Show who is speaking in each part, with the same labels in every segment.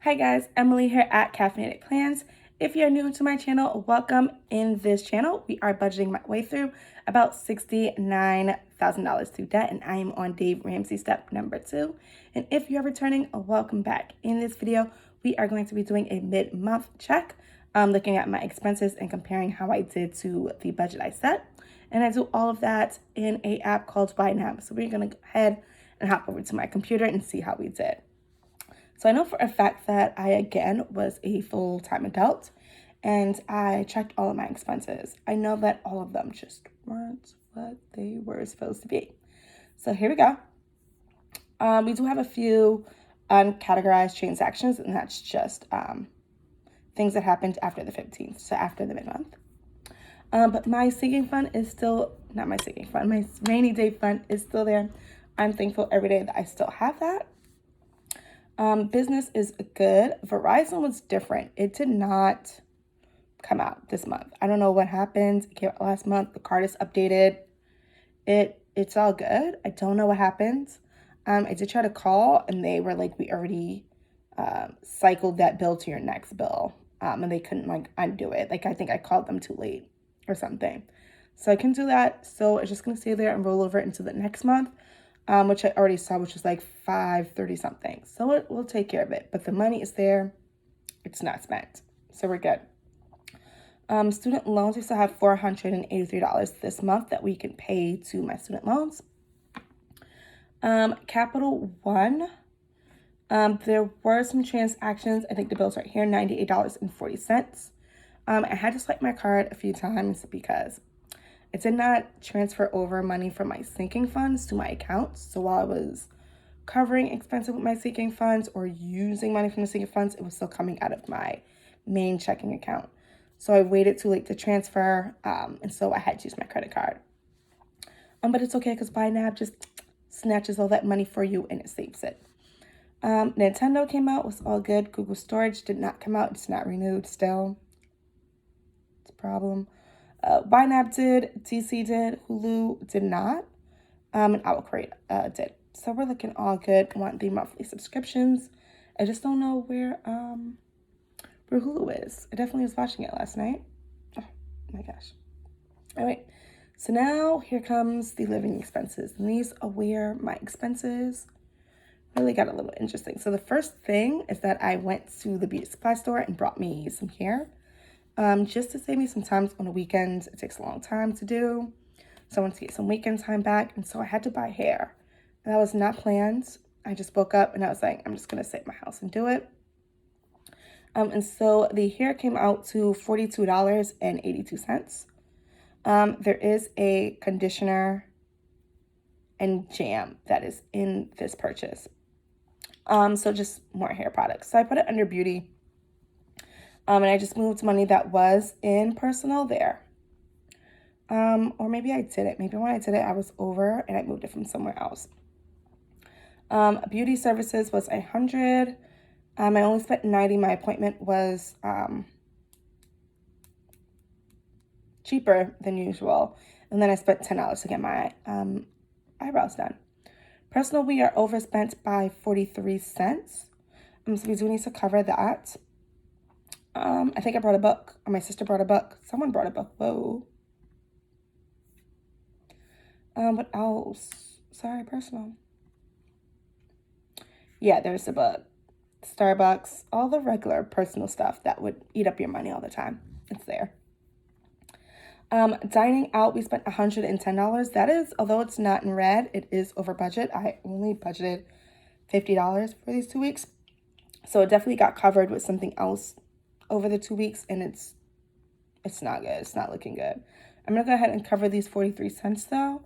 Speaker 1: Hi guys, Emily here at Caffeinated Plans. If you're new to my channel, welcome. In this channel, we are budgeting my way through about $69,000 through debt, and I am on Dave Ramsey step number 2. And if you're returning, welcome back. In this video, we are going to be doing a mid-month check, looking at my expenses and comparing how I did to the budget I set. And I do all of that in an app called YNAB. So we're going to go ahead and hop over to my computer and see how we did. So I know for a fact that I, again, was a full-time adult, and I checked all of my expenses. I know that all of them just weren't what they were supposed to be. So here we go. We do have a few uncategorized transactions, and that's just things that happened after the 15th, so after the mid-month. But my sinking fund is still, not my sinking fund, my rainy day fund is still there. I'm thankful every day that I still have that. Business is good. Verizon was different. It did not come out this month. I don't know what happened. It came out last month. The card is updated. It's all good. I don't know what happened. I did try to call, and they were like, we already cycled that bill to your next bill. And they couldn't undo it. I think I called them too late or something. So I can do that. So it's just going to stay there and roll over into the next month. Which I already saw, which was like $530 something. So it will take care of it. But the money is there. It's not spent. So we're good. Student loans, we still have $483 this month that we can pay to my student loans. Capital One, there were some transactions. I think the bill's right here, $98.40. I had to swipe my card a few times because it did not transfer over money from my sinking funds to my accounts. So while I was covering expenses with my sinking funds or using money from the sinking funds, it was still coming out of my main checking account. So I waited too late to transfer, and so I had to use my credit card. But it's okay because YNAB just snatches all that money for you and it saves it. Nintendo came out, was all good. Google Storage did not come out. It's not renewed still. It's a problem. YNAB did, TC did, Hulu did not, and OwlCrate did. So we're looking all good. I want the monthly subscriptions. I just don't know where Hulu is. I definitely was watching it last night. Oh my gosh. All right. So now here comes the living expenses. And these are where my expenses really got a little interesting. So the first thing is that I went to the beauty supply store and brought me some hair. Just to save me some time on the weekends. It takes a long time to do. So I wanted to get some weekend time back. And so I had to buy hair. And that was not planned. I just woke up and I was like, I'm just going to sit in my house and do it. And so the hair came out to $42.82. There is a conditioner and jam that is in this purchase. So just more hair products. So I put it under beauty. And I just moved money that was in personal there. Or maybe I did it. Maybe when I did it, I was over and I moved it from somewhere else. Beauty services was $100. I only spent $90. My appointment was cheaper than usual. And then I spent $10 to get my eyebrows done. Personal, we are overspent by 43 cents. So we do need to cover that. I think I brought a book, or my sister brought a book. Someone brought a book. Whoa. What else? Sorry, personal. Yeah, there's a book. Starbucks, all the regular personal stuff that would eat up your money all the time. It's there. Dining out, we spent $110. That is, although it's not in red, it is over budget. I only budgeted $50 for these 2 weeks. So it definitely got covered with something else over the 2 weeks, and it's not good. It's not looking good. I'm going to go ahead and cover these 43 cents though.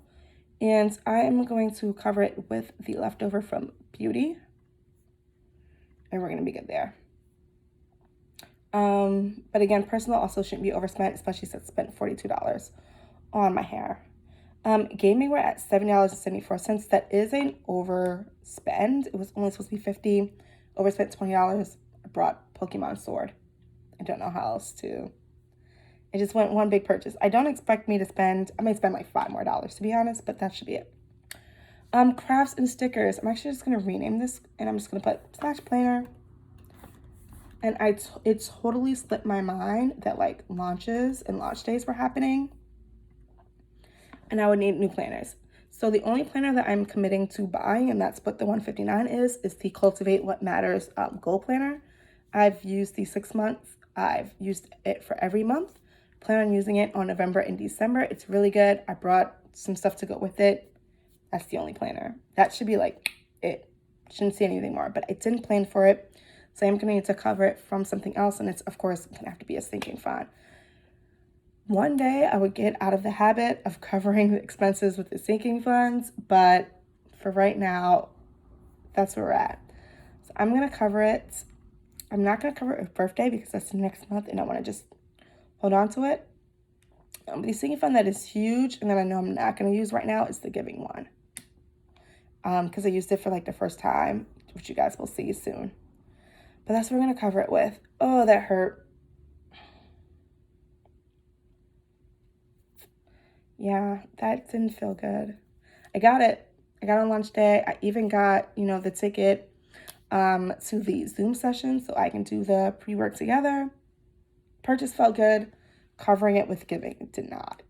Speaker 1: And I am going to cover it with the leftover from beauty. And we're going to be good there. But again, personal also shouldn't be overspent, especially since I spent $42 on my hair. Gaming, we're at $70.74. That is an overspend. It was only supposed to be $50. Overspent $20. I brought Pokemon Sword. I don't know how else to. It just went one big purchase. I don't expect me to spend, I might spend like $5 more to be honest, but that should be it. Crafts and stickers. I'm actually just going to rename this, and I'm just going to put Stash Planner And it totally slipped my mind that like launches and launch days were happening and I would need new planners. So the only planner that I'm committing to buying, and that's what the 159 is the Cultivate What Matters Goal Planner. I've used the 6 months. I've used it for every month. Plan on using it on November and December. It's really good. I brought some stuff to go with it. That's the only planner. That should be like it. Shouldn't see anything more, but I didn't plan for it. So I'm going to need to cover it from something else. And it's, of course, going to have to be a sinking fund. One day I would get out of the habit of covering the expenses with the sinking funds, but for right now, that's where we're at. So I'm going to cover it. I'm not going to cover it with birthday because that's the next month and I want to just hold on to it. The sinking fund that is huge and that I know I'm not going to use right now is the giving one. Because I used it for like the first time, which you guys will see soon. But that's what we're going to cover it with. Oh, that hurt. Yeah, that didn't feel good. I got it. I got on launch day. I even got, the ticket to the Zoom session so I can do the pre-work together. Purchase felt good. Covering it with giving did not.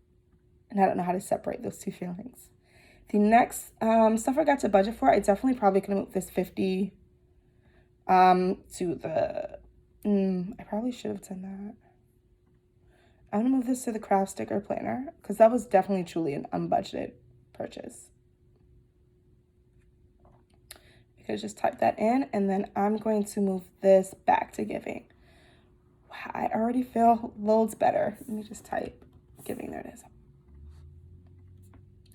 Speaker 1: And I don't know how to separate those two feelings. The next stuff I got to budget for, I definitely probably could have moved this 50 to the, I probably should have done that. I'm going to move this to the craft sticker planner because that was definitely truly an unbudgeted purchase. You could just type that in and then I'm going to move this back to giving. Wow, I already feel loads better. Let me just type giving. There it is.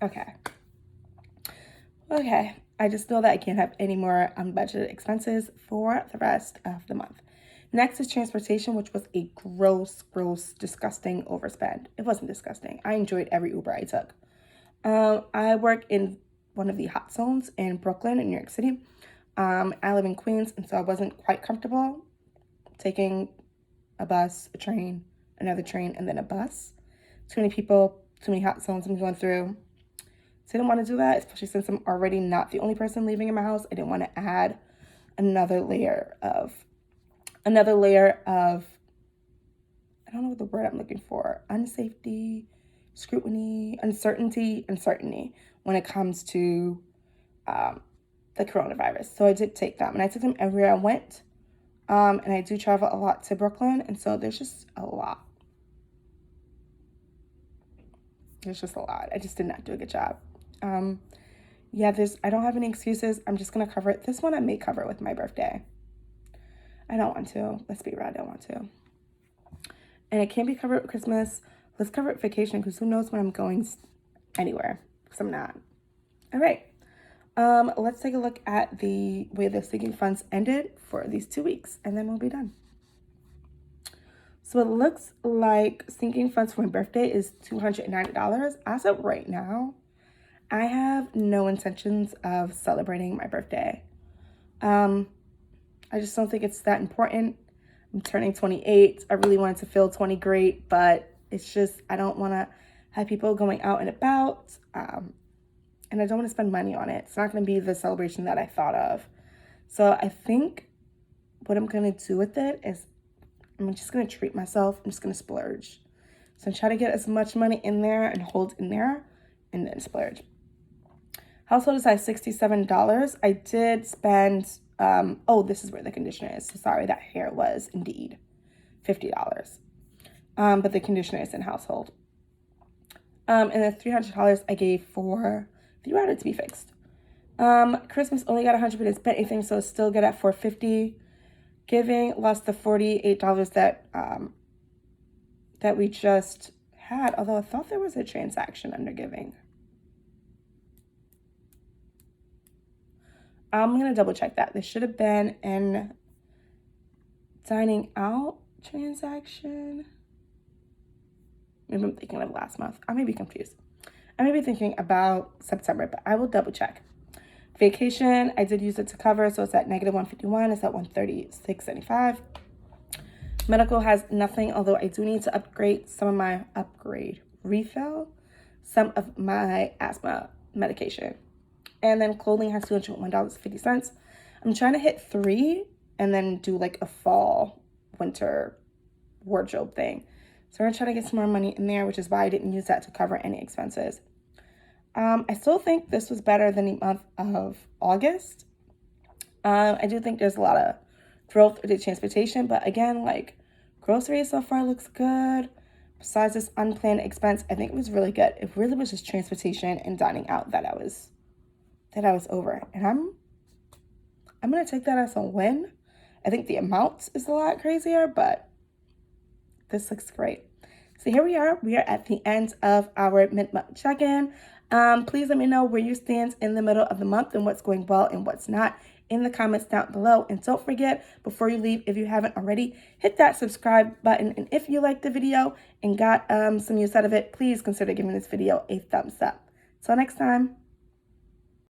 Speaker 1: Okay. I just know that I can't have any more unbudgeted expenses for the rest of the month. Next is transportation, which was a gross, disgusting overspend. It wasn't disgusting. I enjoyed every Uber I took. I work in one of the hot zones in Brooklyn, in New York City. I live in Queens, and so I wasn't quite comfortable taking a bus, a train, another train, and then a bus. Too many people, too many hot zones I'm going through. So I didn't want to do that, especially since I'm already not the only person living in my house. I didn't want to add another layer of, I don't know what the word I'm looking for, unsafety, scrutiny, uncertainty when it comes to the coronavirus. So I did take them, and I took them everywhere I went. And I do travel a lot to Brooklyn, and so there's just a lot. There's just a lot. I just did not do a good job. I don't have any excuses. I'm just going to cover it. This one I may cover it with my birthday. I don't want to. Let's be real. I don't want to. And it can't be covered with Christmas. Let's cover it vacation because who knows when I'm going anywhere because I'm not. All right. Let's take a look at the way the sinking funds ended for these 2 weeks and then we'll be done. So it looks like sinking funds for my birthday is $290. As of right now, I have no intentions of celebrating my birthday. I just don't think it's that important. I'm turning 28. I really wanted to feel 20 great, but it's just, I don't want to have people going out and about. And I don't want to spend money on it. It's not going to be the celebration that I thought of. So I think what I'm going to do with it is I'm just going to treat myself. I'm just going to splurge. So I'm trying to get as much money in there and hold in there and then splurge. Household is at $67. I did spend, this is where the conditioner is. So sorry, that hair was indeed $50. But the conditioner is in household. And the $300 I gave for the router to be fixed. Christmas only got 100 minutes bet anything, so it's still good at $450. Giving lost the $48 that we just had, although I thought there was a transaction under giving. I'm going to double check that. There should have been an dining out transaction. Maybe I'm thinking of last month. I may be confused. I may be thinking about September, but I will double check. Vacation, I did use it to cover, so it's at negative 151. It's at 136.75. Medical has nothing, although I do need to upgrade some of my asthma medication. And then clothing has $201.50. I'm trying to hit 3 and then do like a fall winter wardrobe thing. So we're gonna try to get some more money in there, which is why I didn't use that to cover any expenses. I still think this was better than the month of August. I do think there's a lot of growth with the transportation, but again, like groceries so far looks good. Besides this unplanned expense, I think it was really good. It really was just transportation and dining out that I was over. And I'm gonna take that as a win. I think the amount is a lot crazier, but this looks great. So here we are. We are at the end of our mid-month check-in. Please let me know where you stand in the middle of the month and what's going well and what's not in the comments down below. And don't forget, before you leave, if you haven't already, hit that subscribe button. And if you liked the video and got some use out of it, please consider giving this video a thumbs up. Till next time.